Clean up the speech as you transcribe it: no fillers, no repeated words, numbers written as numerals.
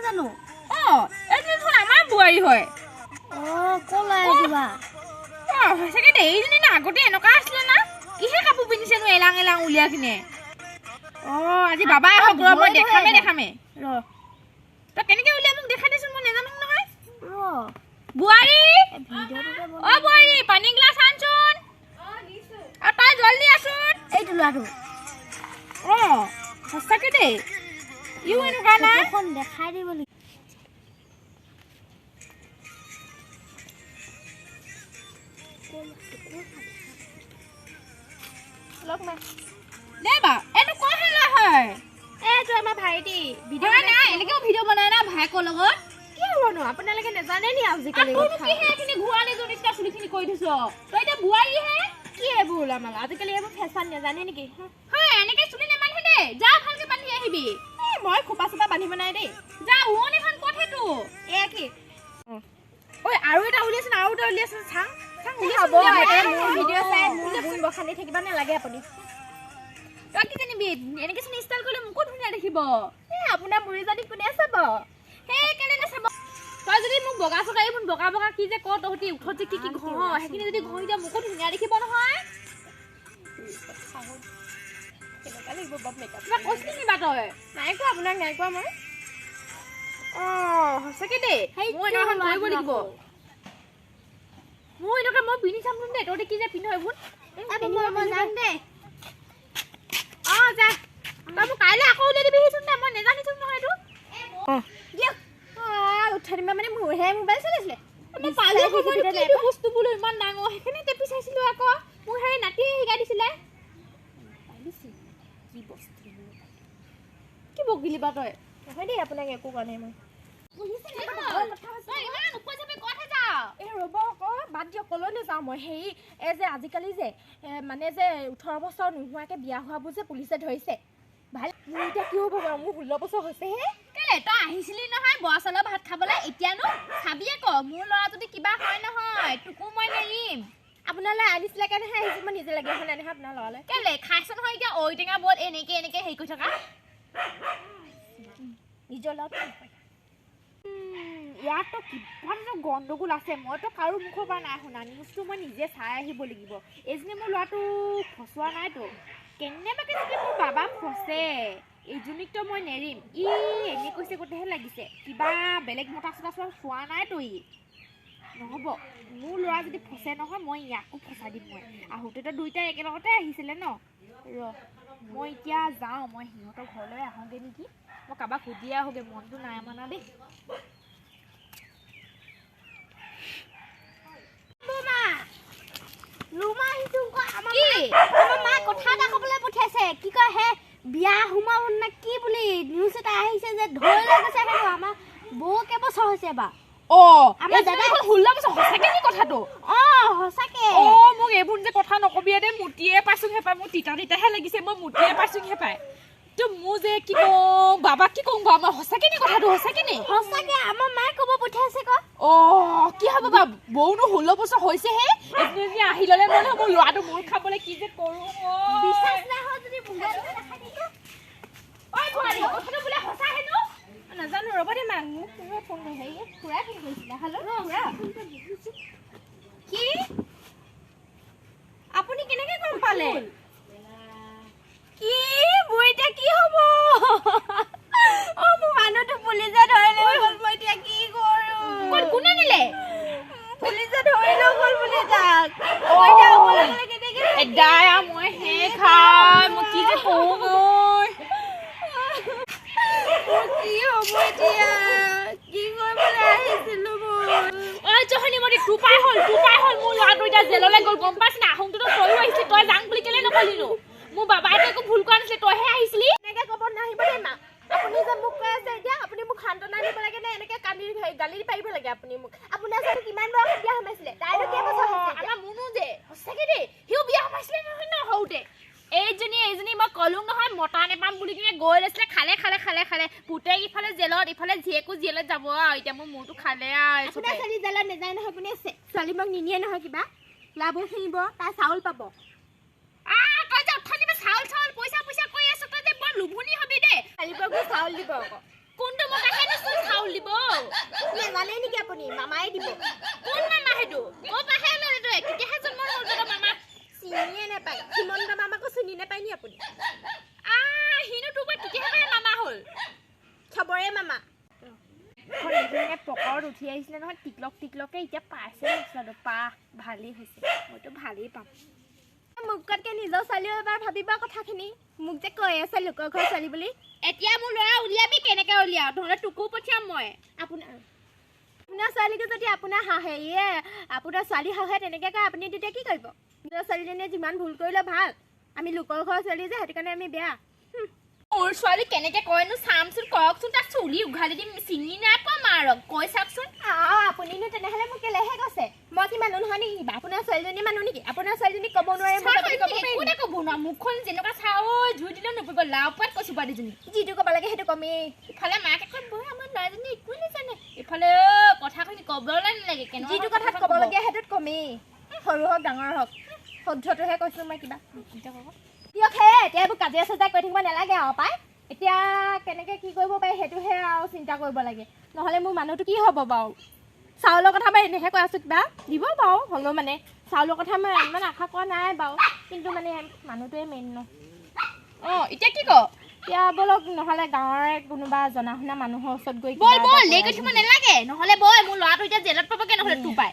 নহয় জানো এইজনী আমাৰ বোৱাৰী হয় ক'লৈ আহিবা সঁচাকে দেই এইজনী না আগতে এনেকুৱা আছিলে না কিহে কাপোৰ পিন্ধিছেনো এলাং এলাং উলিয়াই কিনে আজি বাবা আহক ৰ মই দেখামে ৰ তই কেনেকে উলিয়াই মোক দেখাই দেচোন মই নাজানো নহয় বোৱাৰী বোৱাৰী পানী গ্লাছ আনচোন আৰু তই জলদি আছোন এইটো ল'ৰাটো সঁচাকে দেই ইও এনেকুৱা না এখন দেখাই দিব লাগিব দে বা এইটো কোন হেলা হয় এইটো আমাৰ ভাইটি ভিডিঅ' নাই এনেকেও ভিডিঅ' বনাই না ভাইকৰ লগত কি হ'বনো আপোনালোকে নাজানে নি আজিকালি কথা কি হে কিনি ঘূৰালি জনিতা চুলিখিনি কৈ দিছ তই এতিয়া বোৱাৰী হে কি এইবোৰ ওলামাল আজিকালি এইবোৰ ফেশ্বন নাজানে নেকি হয় এনেকে চুলি নেবান্ধে দে যা ভালকে বান্ধি আহিবি মই খোপা চোপা বান্ধিব নাই দেই যা উৱনিখন ক'ত হেতু এয়া কি আৰু এটা উলিয়াচোন চাং হ'ব মোৰ ভিডিঅ' চাই মোৰ গুণ বখানি থাকিব নালাগে আপুনি তই কি জানিবি এনেকে চোন ষ্টাইল কৰিলে মোকো ধুনীয়া দেখিব আপোনাৰ বুঢ়ীজনী কোনে চাব সেই কেনে নাচাব তই যদি মোক বগা চগা এইবোৰ বগা বগা কি যে ক তহঁতি উঠত যে কি ঘঁহ সেইখিনি যদি ঘঁহি দিয়া মোকো ধুনীয়া দেখিব নহয় কেনেকুৱা লাগিব বাপ মেকআপ কিবা কৈছিলি নিবা তই নাই কোৱা আপোনাক নাই কোৱা মই সঁচাকে দেই মই এনেকুৱা কৰিব লাগিব মই এনেকুৱা মই পিন্ধি চাম দেই তহঁতি কি যে পিন্ধ এইবোৰ মই যাম দেই যা তই মোক কাইলৈ আকৌ উলিয়াই দিবিচোন দে মই নেজানিছোন নহয় এইটো উঠাই দিবা মানে মোৰহে মোবাইল চলাইছিলে বস্তু বোলো ইমান ডাঙৰ সেইখিনি টেপি চাইছিলো আকৌ মোৰ সেই নাতিয়ে শিকাই দিছিলে কি বকিলি বা তই নহয় দেই আপোনাক একো কোৱা নাই মই ৰ'ব আকৌ বাদ দিয়ক কলৈ নাযাওঁ মই হেৰি এই যে আজিকালি যে মানে যে 18 বছৰ নোহোৱাকৈ বিয়া হোৱাবোৰ যে পুলিচে ধৰিছে ভাল মোৰ এতিয়া কি হ'ব বাৰু মোৰ 16 বছৰ হৈছেহে কেলে তই আহিছিলি নহয় বৰা চাউলৰ ভাত খাবলৈ এতিয়ানো চাবি আকৌ মোৰ ল'ৰা যদি কিবা হয় নহয় তোকো মই নেৰিম আপোনালৈ আনিছিলে কাৰণেহে আহিছোঁ মই নিজে লাগি অহা নাই নহয় আপোনাৰ ল'ৰালৈ কেলে খাইছ নহয় এতিয়া ঔটেঙা বল এনেকে হেৰি কৰি থকা নিজৰ লগত ইয়াততো কিমানটো গণ্ডগোল আছে মইতো কাৰো মুখৰ পৰা নাই শুনা নিউজটো মই নিজে চাই আহিব লাগিব এইজনী মোৰ ল'ৰাটো ফচোৱা নাইতো কেনেবাকে যদি মোৰ বাবা ফচে এইজনীকতো মই নেৰিম এনে কৈছে গোটেইহে লাগিছে কিবা বেলেগ মতা চতা চোৱা নাইতো নহ'ব মোৰ ল'ৰা যদি ফচে নহয় মই ইয়াকো ফচাই দিম মই আহোঁতেতো দুইটাই একেলগতে আহিছিলে ন মই এতিয়া যাওঁ মই সিহঁতৰ ঘৰলৈ আহোঁগৈ নেকি মই কাৰোবাক সুধিয়ে আহোঁগৈ মনটো নাই মানা দেই বিয়া সোমাব নে কি বুলি নিউজ এটা আহিছে যে ধৰি লৈ গৈছে আমাৰ বৌ কেইবছৰ হৈছে এবাৰ আমাৰ দাদা 16 বছৰ সঁচাকে কি কথাটো সঁচাকে মোক এইবোৰ যে কথা নকবি দে মুটিয়ে পাইছোঁ হেপাই মোৰ তিতাহে লাগিছে মই মুটিয়ে পাইছোঁ হেপাই তো মোৰ যে কি কওঁ বাবাক কি কওঁ আমাৰ সঁচাকে নি কথাটো সঁচাকে নি সঁচাকে আমাৰ মায়ে ক'ব পঠিয়াইছে কি হ'ব বা বৌনো 16 বছৰ হৈছেহে এজনী আহি ল'লে মানে মোৰ ল'ৰাটো মোৰ খাবলৈ কি যে কৰোঁ বিশ্বাস নাই হয় যদি মোবাইলটো দেখাই দিছো কথাটো বোলে সঁচা হেনো নাজানো ৰ'ব দে মাক মোক ফোন হেৰি খুৰাই ফোন কৰিছিলে হেল্ল' খুৰা কি আপুনি কেনেকৈ গম পালে কি মোৰ এতিয়া কি হ'ব মোৰ মানুহটো পুলিচে ধৰি লৈ গ'ল মই এতিয়া কি কৰোঁ কোনে নিলে পুলিচে ধৰি লৈ গ'ল বুলি তাক এদায়া মই হে খাই মই কি যে কৰোঁ কি হ'ব এতিয়া কি কৰিবলৈ আহিছিলোঁ মই জহনী মই তোৰ পাই হ'ল মোৰ ল'ৰাটো এতিয়া জেললৈ গ'ল গম পাইছ না আহোঁতেতো তয়ো আহিছিলি তই যাং বুলি কেলে নকলিনো মোৰ বাবাইতো একো ভুল কৰা নাছিলে তইহে আহিছিলি এনেকৈ ক'ব নাহিব দেই মা আপুনি যে মোক কৈ আছে এতিয়া আপুনি মোক সান্তনা দিব লাগে নে এনেকৈ কান্দি গালি পাৰিব লাগে আপুনি মোক আপোনাৰ ওচৰত কিমান বয়সত বিয়া সোমাইছিলে তাইতো কেইবছৰ হৈছে আমাৰ মুনু যে সঁচাকে দেই সিও বিয়া সোমাইছিলে নহয় ন সৰুতে এইজনী মই কলোঁ নহয় মতা নেপাম বুলি কিনে গৈ লৈছিলে খালে পুতেক ইফালে জেলত ইফালে জীয়েকো জেলত যাব আৰু এতিয়া মোৰ মূৰটো খালে আৰু আপোনাৰ ছোৱালী জেলত নেযায় নহয় আপুনি ছোৱালী মোক নিনিয়ে নহয় কিবা লাভো কিনিব তাই চাউল পাব তই যে উঠা দিবা চাউল পইচা কৈ আছ তই যে বৰ লোভনী হবি দেই চাউল দিব আকৌ কোনটো মই কাহে চাউল চাউল দিব নেজানে নেকি আপুনি মামাই দিব কোন মামা সেইটো ক'ৰ পৰাহে ল'লে তই কেতিয়াহে জন্ম হ'ল তহঁতৰ মামা চিনিয়ে নাপায় হিমন্ত মামাকো চিনি নাপায় নি আপুনি সিনো তোৰ পৰা কেতিয়াহে মামা হ'ল চবৰে মামা পকৰত উঠি আহিছিলে নহয় টিকলকে এতিয়া পাইছে নিচিনাটো পাহ ভালেই হৈছে মইতো ভালেই পাম মোকতকৈ নিজৰ ছোৱালীও এবাৰ ভাবিবা কথাখিনি মোক যে কৈ আছে লোকৰ ঘৰ ছোৱালী বুলি এতিয়া মোৰ ল'ৰা উলিয়াবি কেনেকৈ উলিয়াও তহঁতে তোকো পঠিয়াম মই আপোনাৰ ছোৱালীকে যদি আপোনাৰ হেৰিয়ে আপোনাৰ ছোৱালী হাঁহে তেনেকৈ কয় আপুনি তেতিয়া কি কৰিব নিজৰ ছোৱালীজনীয়ে যিমান ভুল কৰিলে ভাল আমি লোকৰ ঘৰৰ ছোৱালী যে সেইটো কাৰণে আমি বেয়া মোৰ ছোৱালী কেনেকৈ কয়নো চামচোন কওকচোন তাৰ চুলি উঘালি দিম চিনি নাই পোৱা মাৰক কৈ চাওকচোন আপুনিনো তেনেহ'লে মোক কেলেহে কৈছে মই কি মানুহ নহয় নেকি আপোনাৰ ছোৱালীজনী মানুহ নেকি আপোনাৰ ছোৱালীজনীক ক'ব নোৱাৰে কোনে ক'ব নোৱাৰো মুখখন যেনেকুৱা চাওঁ ধুই দিলেও নপৰিব লাও পাত কৈছোঁ বাৰীজনী যিটো ক'ব লাগে সেইটো কমেই ইফালে মাকে কয় বৈ আমাৰ ল'ৰাজনী একোৱে নাজানে ইফালে কথাখিনি ক'বলৈ নালাগে কেনেকুৱা যিটো কথাত ক'বলগীয়া সেইটোত কমেই সৰু হওক ডাঙৰ হওক শুদ্ধটোহে কৈছোঁ মই কিবা দিয়ক হে এতিয়া এইবোৰ কাজিয়া চাজিয়া কৰি থাকিব নালাগে আৰু পাই এতিয়া কেনেকৈ কি কৰিব পাৰি সেইটোহে আৰু চিন্তা কৰিব লাগে নহ'লে মোৰ মানুহটো কি হ'ব বাৰু চাউলৰ কথা মই এনেহে কৈ আছোঁ কিবা দিব বাৰু হ'লেও মানে চাউলৰ কথা মই ইমান আশা কৰা নাই বাৰু কিন্তু মানে মানুহটোৱে মেইন ন এতিয়া কি ক এতিয়া ব'লক নহ'লে গাঁৱৰে কোনোবা জনা শুনা মানুহৰ ওচৰত গৈ বল বল লেই কৰি থাকিব নালাগে নহ'লে বল মোৰ ল'ৰাটো এতিয়া জেলত পাবগৈ নহ'লে তোৰ পাই